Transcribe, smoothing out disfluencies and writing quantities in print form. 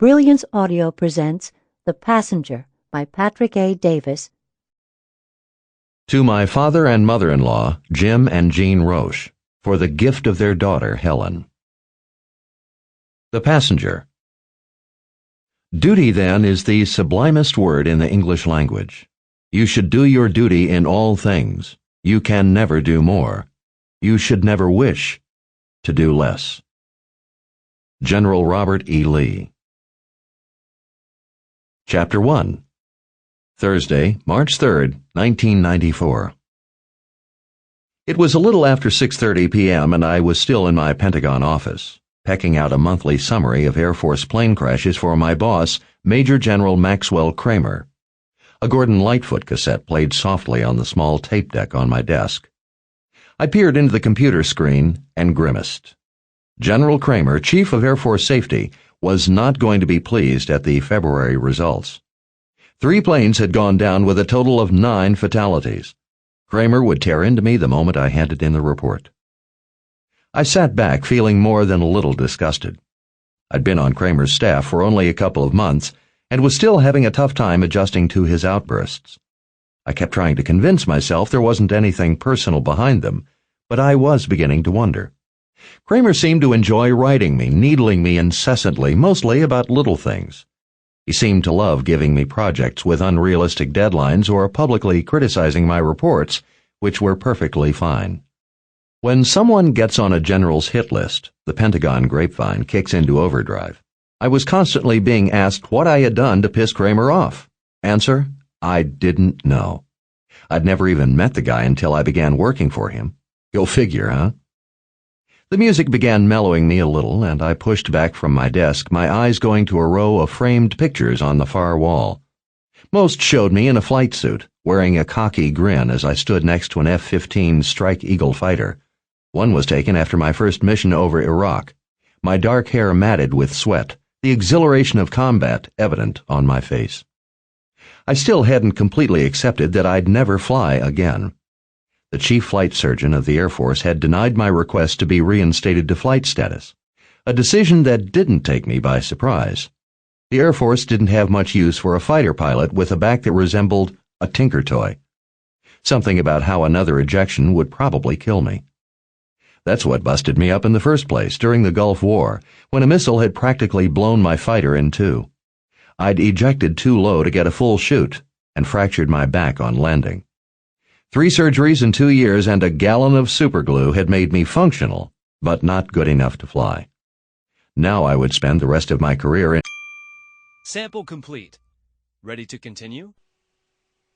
Brilliance Audio presents The Passenger by Patrick A. Davis. To my father and mother-in-law, Jim and Jean Roche, for the gift of their daughter, Helen. The Passenger. Duty, then, is the sublimest word in the English language. You should do your duty in all things. You can never do more. You should never wish to do less. General Robert E. Lee. Chapter 1. Thursday, March 3rd, 1994. It was a little after 6:30 p.m. and I was still in my Pentagon office, pecking out a monthly summary of Air Force plane crashes for my boss, Major General Maxwell Kramer. A Gordon Lightfoot cassette played softly on the small tape deck on my desk. I peered into the computer screen and grimaced. General Kramer, Chief of Air Force Safety, was not going to be pleased at the February results. 3 planes had gone down with a total of 9 fatalities. Kramer would tear into me the moment I handed in the report. I sat back feeling more than a little disgusted. I'd been on Kramer's staff for only a couple of months and was still having a tough time adjusting to his outbursts. I kept trying to convince myself there wasn't anything personal behind them, but I was beginning to wonder. Kramer seemed to enjoy writing me, needling me incessantly, mostly about little things. He seemed to love giving me projects with unrealistic deadlines or publicly criticizing my reports, which were perfectly fine. When someone gets on a general's hit list, the Pentagon grapevine kicks into overdrive. I was constantly being asked what I had done to piss Kramer off. Answer: I didn't know. I'd never even met the guy until I began working for him. Go figure, huh? The music began mellowing me a little, and I pushed back from my desk, my eyes going to a row of framed pictures on the far wall. Most showed me in a flight suit, wearing a cocky grin as I stood next to an F-15 Strike Eagle fighter. One was taken after my first mission over Iraq, my dark hair matted with sweat, the exhilaration of combat evident on my face. I still hadn't completely accepted that I'd never fly again. The chief flight surgeon of the Air Force had denied my request to be reinstated to flight status, a decision that didn't take me by surprise. The Air Force didn't have much use for a fighter pilot with a back that resembled a tinker toy. Something about how another ejection would probably kill me. That's what busted me up in the first place during the Gulf War, when a missile had practically blown my fighter in two. I'd ejected too low to get a full shoot and fractured my back on landing. 3 surgeries in 2 years and a gallon of superglue had made me functional, but not good enough to fly. Now I would spend the rest of my career in... Sample complete. Ready to continue?